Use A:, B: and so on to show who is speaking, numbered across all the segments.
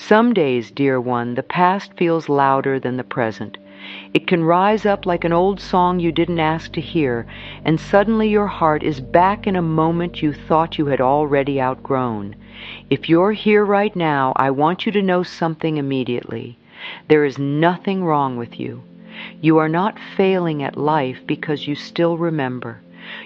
A: Some days, dear one, the past feels louder than the present. It can rise up like an old song you didn't ask to hear, and suddenly your heart is back in a moment you thought you had already outgrown. If you're here right now, I want you to know something immediately. There is nothing wrong with you. You are not failing at life because you still remember.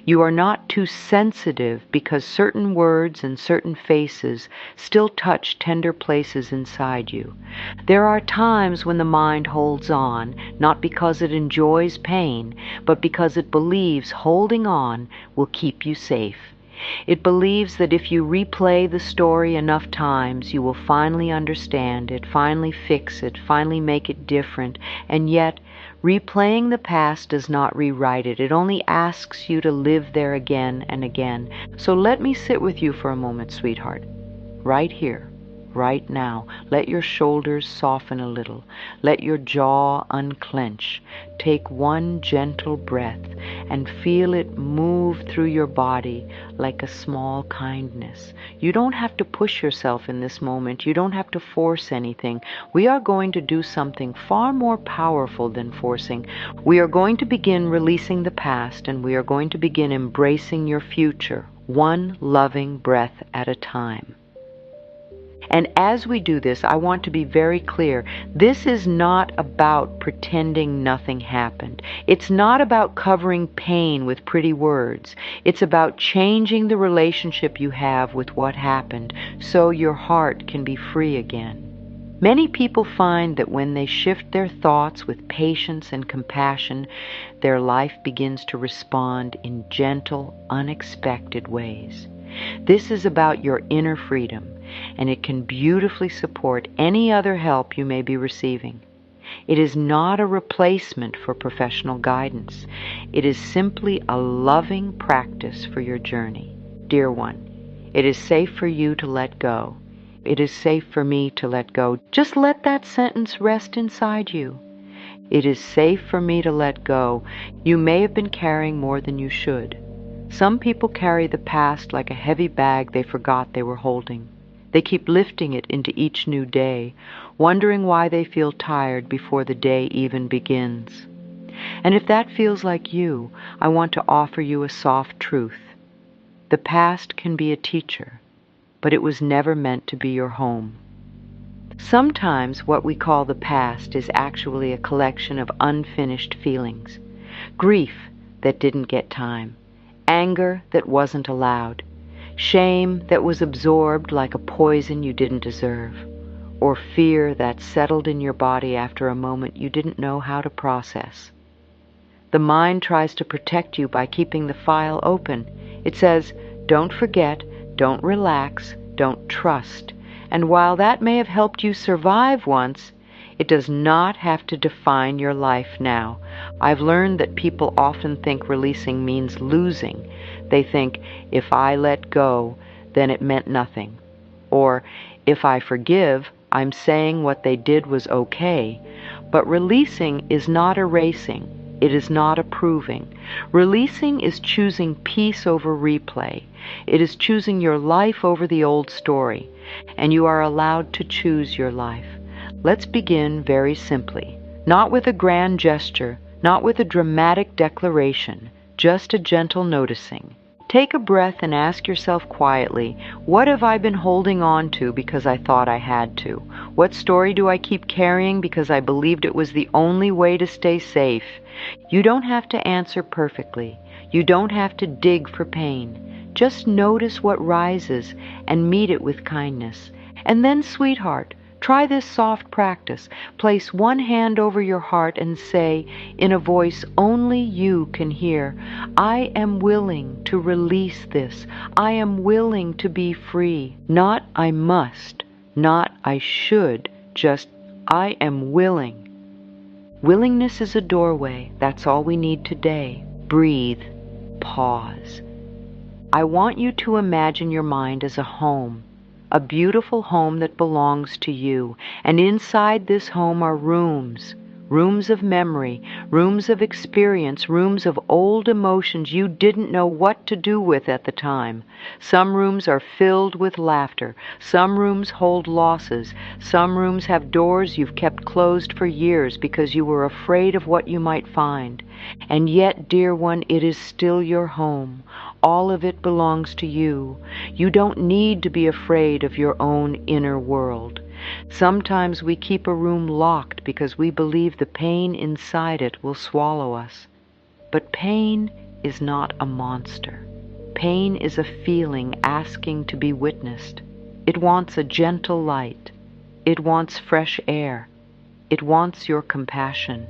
A: You are not too sensitive because certain words and certain faces still touch tender places inside you. There are times when the mind holds on, not because it enjoys pain, but because it believes holding on will keep you safe. It believes that if you replay the story enough times, you will finally understand it, finally fix it, finally make it different, and yet replaying the past does not rewrite it. It only asks you to live there again and again. So let me sit with you for a moment, sweetheart. Right here, right now. Let your shoulders soften a little. Let your jaw unclench. Take one gentle breath and feel it move through your body like a small kindness. You don't have to push yourself in this moment. You don't have to force anything. We are going to do something far more powerful than forcing. We are going to begin releasing the past, and we are going to begin embracing your future, one loving breath at a time. And as we do this, I want to be very clear. This is not about pretending nothing happened. It's not about covering pain with pretty words. It's about changing the relationship you have with what happened so your heart can be free again. Many people find that when they shift their thoughts with patience and compassion, their life begins to respond in gentle, unexpected ways. This is about your inner freedom, and it can beautifully support any other help you may be receiving. It is not a replacement for professional guidance. It is simply a loving practice for your journey. Dear one, it is safe for you to let go. It is safe for me to let go. Just let that sentence rest inside you. It is safe for me to let go. You may have been carrying more than you should. Some people carry the past like a heavy bag they forgot they were holding. They keep lifting it into each new day, wondering why they feel tired before the day even begins. And if that feels like you, I want to offer you a soft truth. The past can be a teacher, but it was never meant to be your home. Sometimes what we call the past is actually a collection of unfinished feelings. Grief that didn't get time. Anger that wasn't allowed. Shame that was absorbed like a poison you didn't deserve. Or fear that settled in your body after a moment you didn't know how to process. The mind tries to protect you by keeping the file open. It says, don't forget, don't relax, don't trust. And while that may have helped you survive once, it does not have to define your life now. I've learned that people often think releasing means losing. They think, if I let go, then it meant nothing. Or, if I forgive, I'm saying what they did was okay. But releasing is not erasing. It is not approving. Releasing is choosing peace over replay. It is choosing your life over the old story. And you are allowed to choose your life. Let's begin very simply. Not with a grand gesture, not with a dramatic declaration, just a gentle noticing. Take a breath and ask yourself quietly, what have I been holding on to because I thought I had to? What story do I keep carrying because I believed it was the only way to stay safe? You don't have to answer perfectly. You don't have to dig for pain. Just notice what rises and meet it with kindness. And then, sweetheart, try this soft practice. Place one hand over your heart and say, in a voice only you can hear, I am willing to release this. I am willing to be free. Not I must, not I should, just I am willing. Willingness is a doorway. That's all we need today. Breathe. Pause. I want you to imagine your mind as a home. A beautiful home that belongs to you. And inside this home are rooms. Rooms of memory, rooms of experience, rooms of old emotions you didn't know what to do with at the time. Some rooms are filled with laughter. Some rooms hold losses. Some rooms have doors you've kept closed for years because you were afraid of what you might find. And yet, dear one, it is still your home. All of it belongs to you. You don't need to be afraid of your own inner world. Sometimes we keep a room locked because we believe the pain inside it will swallow us. But pain is not a monster. Pain is a feeling asking to be witnessed. It wants a gentle light. It wants fresh air. It wants your compassion.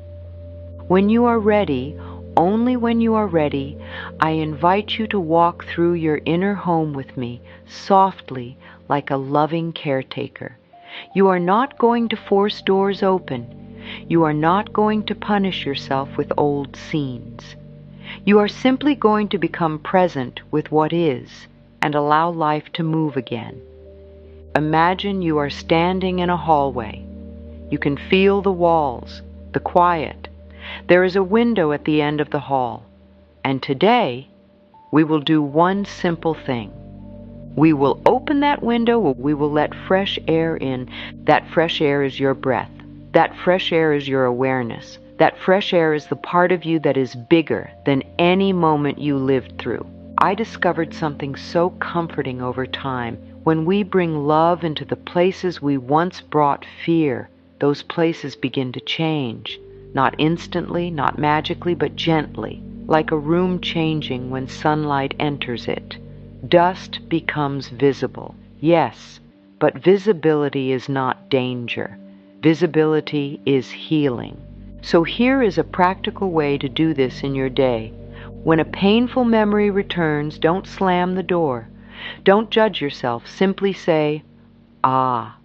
A: When you are ready, only when you are ready, I invite you to walk through your inner home with me, softly, like a loving caretaker. You are not going to force doors open. You are not going to punish yourself with old scenes. You are simply going to become present with what is and allow life to move again. Imagine you are standing in a hallway. You can feel the walls, the quiet. There is a window at the end of the hall. And today, we will do one simple thing. We will open that window, we will let fresh air in. That fresh air is your breath. That fresh air is your awareness. That fresh air is the part of you that is bigger than any moment you lived through. I discovered something so comforting over time. When we bring love into the places we once brought fear, those places begin to change. Not instantly, not magically, but gently, like a room changing when sunlight enters it. Dust becomes visible, yes, but visibility is not danger. Visibility is healing. So here is a practical way to do this in your day. When a painful memory returns, don't slam the door. Don't judge yourself. Simply say, "Ah,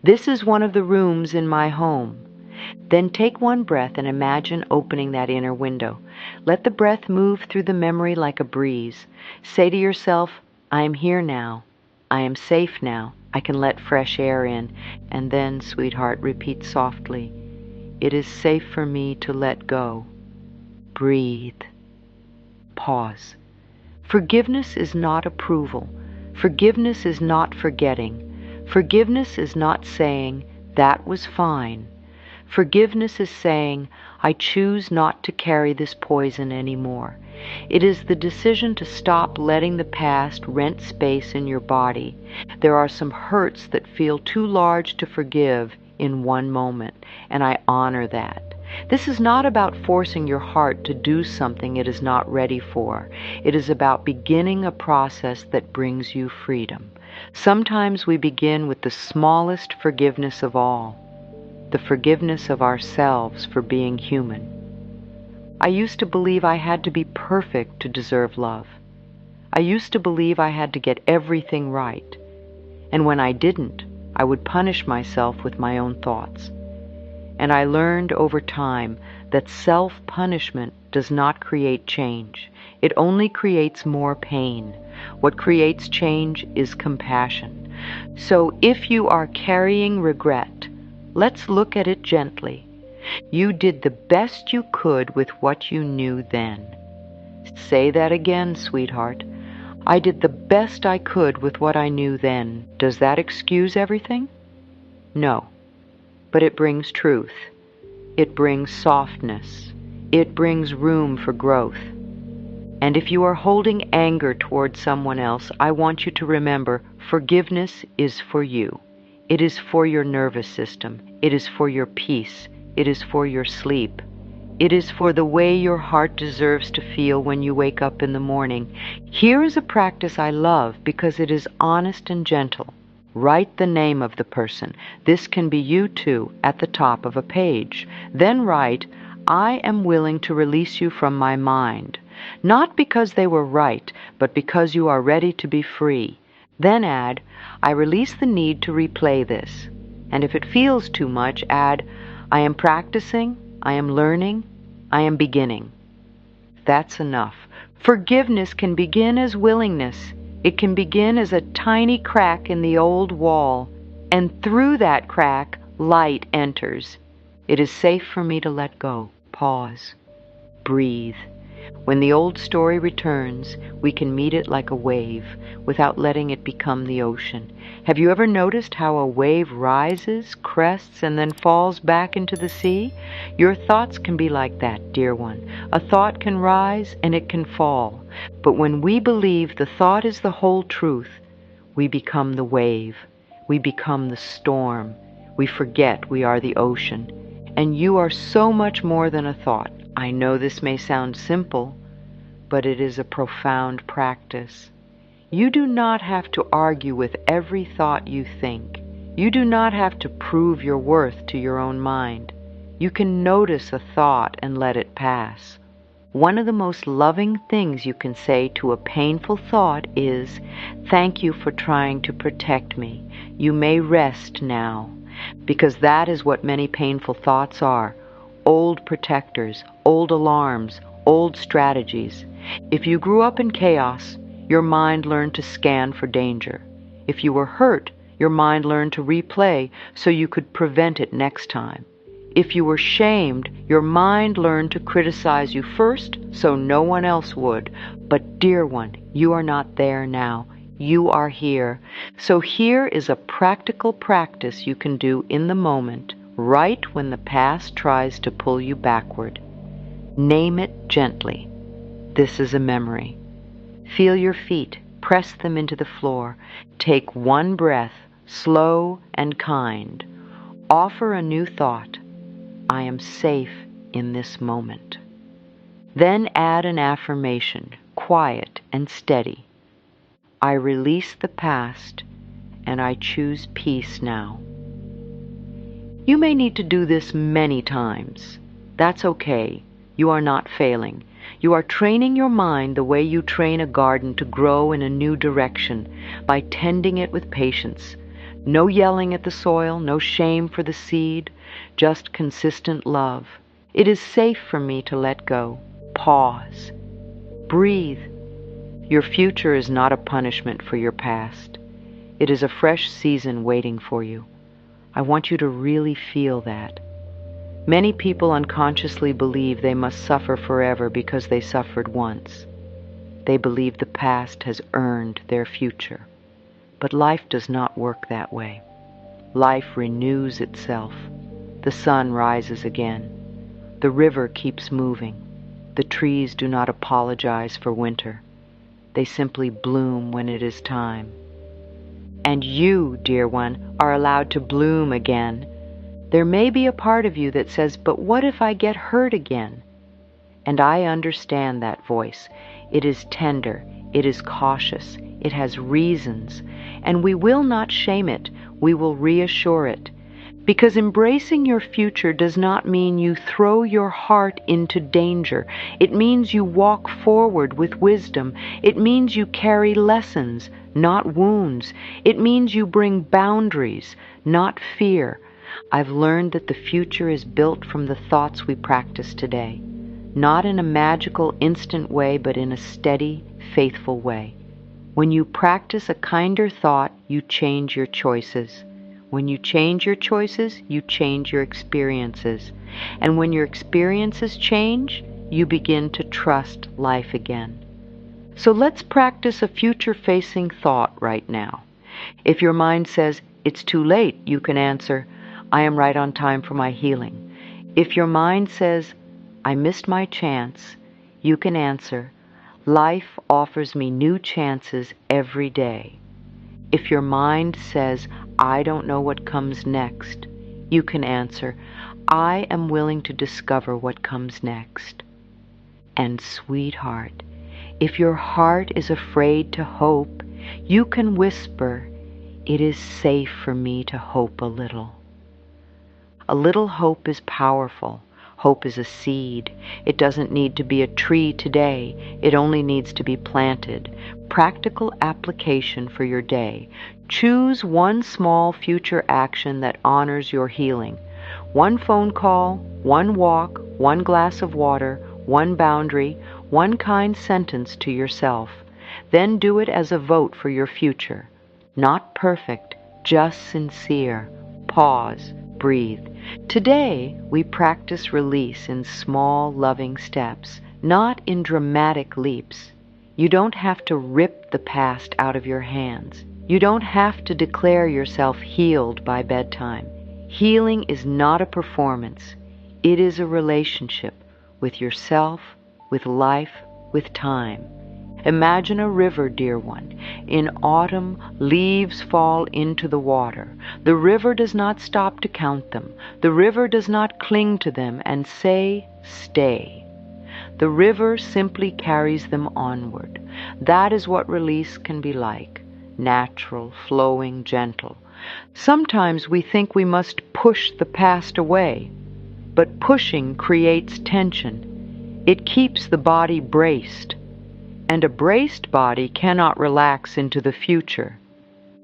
A: this is one of the rooms in my home." Then take one breath and imagine opening that inner window. Let the breath move through the memory like a breeze. Say to yourself, "I am here now. I am safe now. I can let fresh air in." And then, sweetheart, repeat softly, "It is safe for me to let go." Breathe. Pause. Forgiveness is not approval. Forgiveness is not forgetting. Forgiveness is not saying, "That was fine." Forgiveness is saying, "I choose not to carry this poison anymore." It is the decision to stop letting the past rent space in your body. There are some hurts that feel too large to forgive in one moment, and I honor that. This is not about forcing your heart to do something it is not ready for. It is about beginning a process that brings you freedom. Sometimes we begin with the smallest forgiveness of all, the forgiveness of ourselves for being human. I used to believe I had to be perfect to deserve love. I used to believe I had to get everything right. And when I didn't, I would punish myself with my own thoughts. And I learned over time that self-punishment does not create change. It only creates more pain. What creates change is compassion. So if you are carrying regret, let's look at it gently. You did the best you could with what you knew then. Say that again, sweetheart. I did the best I could with what I knew then. Does that excuse everything? No. But it brings truth. It brings softness. It brings room for growth. And if you are holding anger towards someone else, I want you to remember, forgiveness is for you. It is for your nervous system. It is for your peace. It is for your sleep. It is for the way your heart deserves to feel when you wake up in the morning. Here is a practice I love because it is honest and gentle. Write the name of the person. This can be you too, at the top of a page. Then write, "I am willing to release you from my mind." Not because they were right, but because you are ready to be free. Then add, "I release the need to replay this." And if it feels too much, add, "I am practicing, I am learning, I am beginning." That's enough. Forgiveness can begin as willingness. It can begin as a tiny crack in the old wall, and through that crack, light enters. It is safe for me to let go. Pause. Breathe. When the old story returns, we can meet it like a wave, without letting it become the ocean. Have you ever noticed how a wave rises, crests, and then falls back into the sea? Your thoughts can be like that, dear one. A thought can rise and it can fall. But when we believe the thought is the whole truth, we become the wave. We become the storm. We forget we are the ocean. And you are so much more than a thought. I know this may sound simple, but it is a profound practice. You do not have to argue with every thought you think. You do not have to prove your worth to your own mind. You can notice a thought and let it pass. One of the most loving things you can say to a painful thought is, "Thank you for trying to protect me. You may rest now." Because that is what many painful thoughts are. Old protectors, old alarms, old strategies. If you grew up in chaos, your mind learned to scan for danger. If you were hurt, your mind learned to replay so you could prevent it next time. If you were shamed, your mind learned to criticize you first so no one else would. But dear one, you are not there now. You are here. So here is a practical practice you can do in the moment, right when the past tries to pull you backward. Name it gently. This is a memory. Feel your feet. Press them into the floor. Take one breath, slow and kind. Offer a new thought. I am safe in this moment. Then add an affirmation, quiet and steady. I release the past and I choose peace now. You may need to do this many times. That's okay. You are not failing. You are training your mind the way you train a garden to grow in a new direction, by tending it with patience. No yelling at the soil, no shame for the seed, just consistent love. It is safe for me to let go. Pause. Breathe. Your future is not a punishment for your past. It is a fresh season waiting for you. I want you to really feel that. Many people unconsciously believe they must suffer forever because they suffered once. They believe the past has earned their future. But life does not work that way. Life renews itself. The sun rises again. The river keeps moving. The trees do not apologize for winter. They simply bloom when it is time. And you, dear one, are allowed to bloom again. There may be a part of you that says, "But what if I get hurt again?" And I understand that voice. It is tender. It is cautious. It has reasons. And we will not shame it. We will reassure it. Because embracing your future does not mean you throw your heart into danger. It means you walk forward with wisdom. It means you carry lessons, not wounds. It means you bring boundaries, not fear. I've learned that the future is built from the thoughts we practice today. Not in a magical, instant way, but in a steady, faithful way. When you practice a kinder thought, you change your choices. When you change your choices, you change your experiences. And when your experiences change, you begin to trust life again. So let's practice a future-facing thought right now. If your mind says, "It's too late," you can answer, "I am right on time for my healing." If your mind says, "I missed my chance," you can answer, "Life offers me new chances every day." If your mind says, "I don't know what comes next," you can answer, "I am willing to discover what comes next." And sweetheart, if your heart is afraid to hope, you can whisper, "It is safe for me to hope a little." A little hope is powerful. Hope is a seed. It doesn't need to be a tree today. It only needs to be planted. Practical application for your day. Choose one small future action that honors your healing. One phone call, one walk, one glass of water, one boundary, one kind sentence to yourself. Then do it as a vote for your future. Not perfect, just sincere. Pause. breathe. Today, we practice release in small, loving steps, not in dramatic leaps. You don't have to rip the past out of your hands. You don't have to declare yourself healed by bedtime. Healing is not a performance. It is a relationship with yourself, with life, with time. Imagine a river, dear one. In autumn, leaves fall into the water. The river does not stop to count them. The river does not cling to them and say, stay. The river simply carries them onward. That is what release can be like. Natural, flowing, gentle. Sometimes we think we must push the past away, but pushing creates tension. It keeps the body braced, and a braced body cannot relax into the future.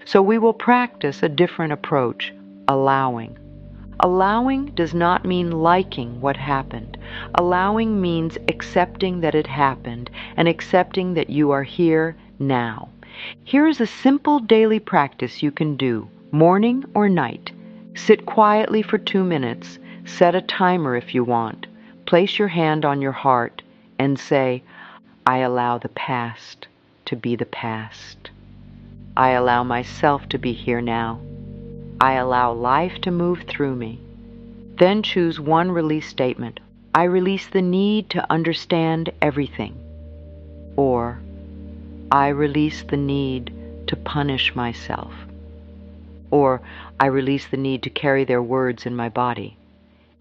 A: So we will practice a different approach, allowing. Allowing does not mean liking what happened. Allowing means accepting that it happened and accepting that you are here now. Here is a simple daily practice you can do, morning or night. Sit quietly for 2 minutes. Set a timer if you want. Place your hand on your heart and say, I allow the past to be the past. I allow myself to be here now. I allow life to move through me. Then choose one release statement. I release the need to understand everything. Or, I release the need to punish myself. Or, I release the need to carry their words in my body.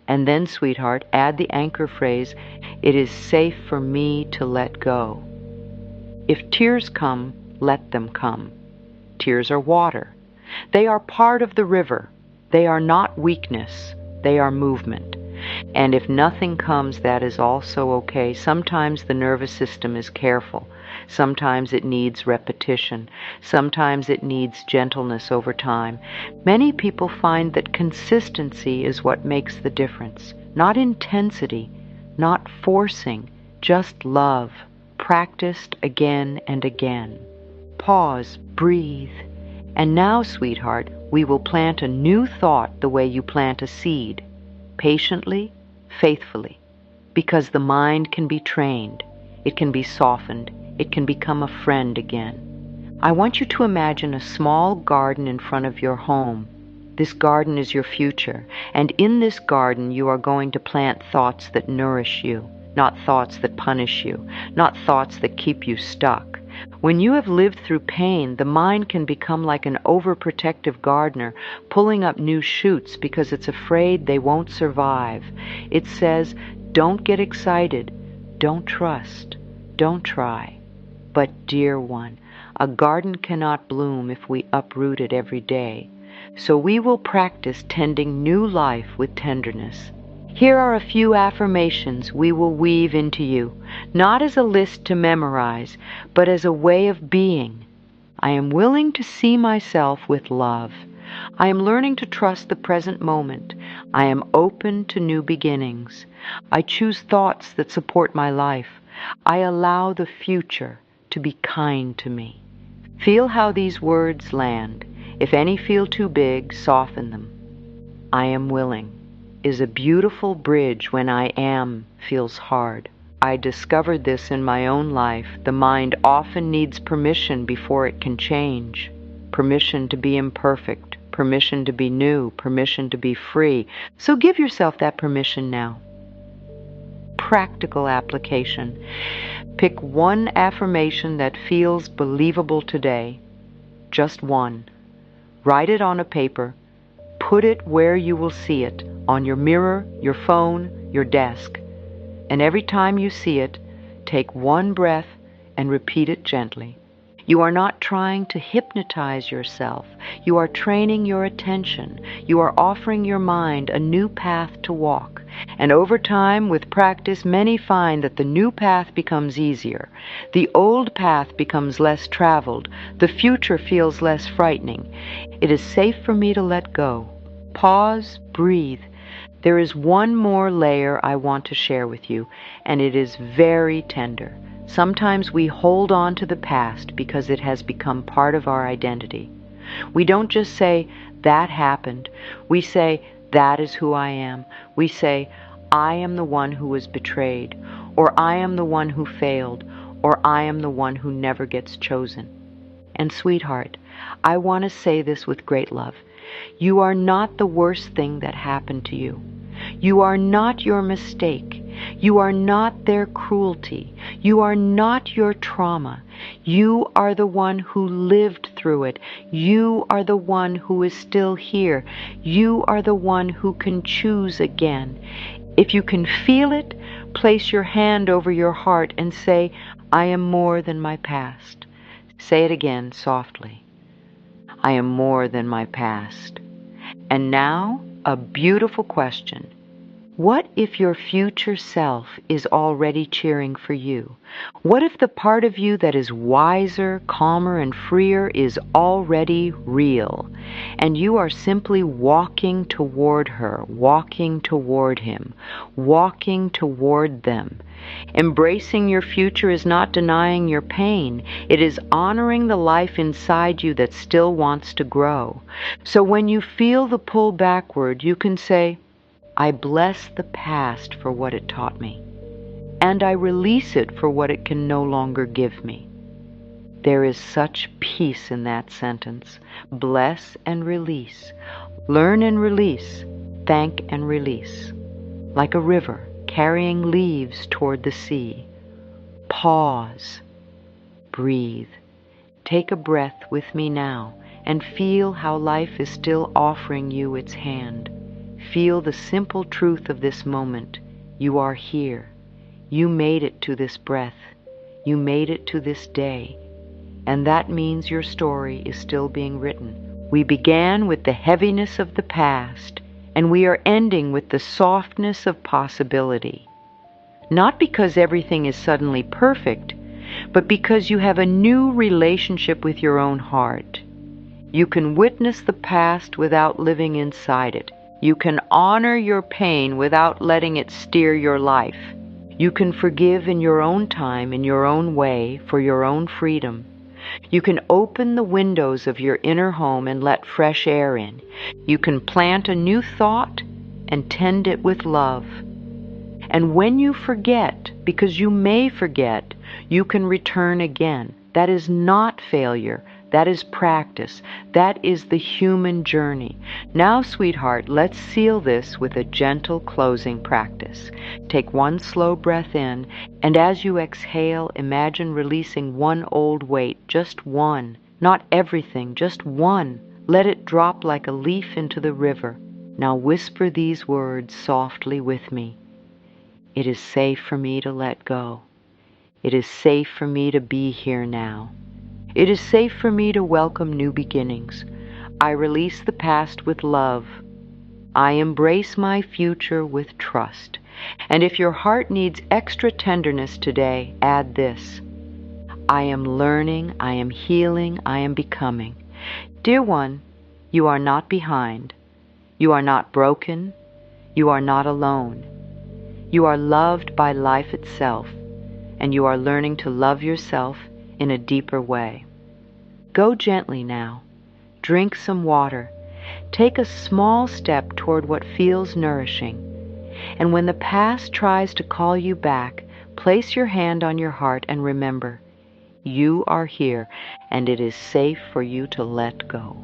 A: And then, sweetheart, add the anchor phrase, it is safe for me to let go. If tears come, let them come. Tears are water. They are part of the river. They are not weakness. They are movement. And if nothing comes, that is also okay. Sometimes the nervous system is careful. Sometimes it needs repetition. Sometimes it needs gentleness over time. Many people find that consistency is what makes the difference. Not intensity, not forcing, just love, practiced again and again. Pause, breathe. And now, sweetheart, we will plant a new thought the way you plant a seed. Patiently, faithfully. Because the mind can be trained. It can be softened. It can become a friend again. I want you to imagine a small garden in front of your home. This garden is your future, and in this garden you are going to plant thoughts that nourish you, not thoughts that punish you, not thoughts that keep you stuck. When you have lived through pain, the mind can become like an overprotective gardener, pulling up new shoots because it's afraid they won't survive. It says, don't get excited, don't trust, don't try. But, dear one, a garden cannot bloom if we uproot it every day. So we will practice tending new life with tenderness. Here are a few affirmations we will weave into you, not as a list to memorize, but as a way of being. I am willing to see myself with love. I am learning to trust the present moment. I am open to new beginnings. I choose thoughts that support my life. I allow the future to be kind to me. Feel how these words land. If any feel too big, soften them. I am willing is a beautiful bridge when I am feels hard. I discovered this in my own life. The mind often needs permission before it can change. Permission to be imperfect, permission to be new, permission to be free. So give yourself that permission now. Practical application. Pick one affirmation that feels believable today. Just one. Write it on a paper. Put it where you will see it, on your mirror, your phone, your desk. And every time you see it, take one breath and repeat it gently. You are not trying to hypnotize yourself. You are training your attention. You are offering your mind a new path to walk. And over time, with practice, many find that the new path becomes easier. The old path becomes less traveled. The future feels less frightening. It is safe for me to let go. Pause, breathe. There is one more layer I want to share with you, and it is very tender. Sometimes we hold on to the past because it has become part of our identity. We don't just say, that happened. We say, That is who I am. We say, I am the one who was betrayed, or I am the one who failed, or I am the one who never gets chosen. And sweetheart, I want to say this with great love. You are not the worst thing that happened to you. You are not your mistake. You are not their cruelty. You are not your trauma. You are the one who lived through it. You are the one who is still here. You are the one who can choose again. If you can feel it, place your hand over your heart and say, I am more than my past. Say it again softly. I am more than my past. And now, a beautiful question. What if your future self is already cheering for you? What if the part of you that is wiser, calmer, and freer is already real, and you are simply walking toward her, walking toward him, walking toward them? Embracing your future is not denying your pain. It is honoring the life inside you that still wants to grow. So when you feel the pull backward, you can say, I bless the past for what it taught me, and I release it for what it can no longer give me. There is such peace in that sentence. Bless and release. Learn and release. Thank and release. Like a river carrying leaves toward the sea. Pause. Breathe. Take a breath with me now and feel how life is still offering you its hand. Feel the simple truth of this moment. You are here. You made it to this breath. You made it to this day. And that means your story is still being written. We began with the heaviness of the past, and we are ending with the softness of possibility. Not because everything is suddenly perfect, but because you have a new relationship with your own heart. You can witness the past without living inside it. You can honor your pain without letting it steer your life. You can forgive in your own time, in your own way, for your own freedom. You can open the windows of your inner home and let fresh air in. You can plant a new thought and tend it with love. And when you forget, because you may forget, you can return again. That is not failure. That is practice. That is the human journey. Now, sweetheart, let's seal this with a gentle closing practice. Take one slow breath in, and as you exhale, imagine releasing one old weight, just one. Not everything, just one. Let it drop like a leaf into the river. Now whisper these words softly with me. It is safe for me to let go. It is safe for me to be here now. It is safe for me to welcome new beginnings. I release the past with love. I embrace my future with trust. And if your heart needs extra tenderness today, add this. I am learning, I am healing, I am becoming. Dear one, you are not behind. You are not broken. You are not alone. You are loved by life itself, and you are learning to love yourself in a deeper way. Go gently now. Drink some water. Take a small step toward what feels nourishing. And when the past tries to call you back, place your hand on your heart and remember, you are here, and it is safe for you to let go.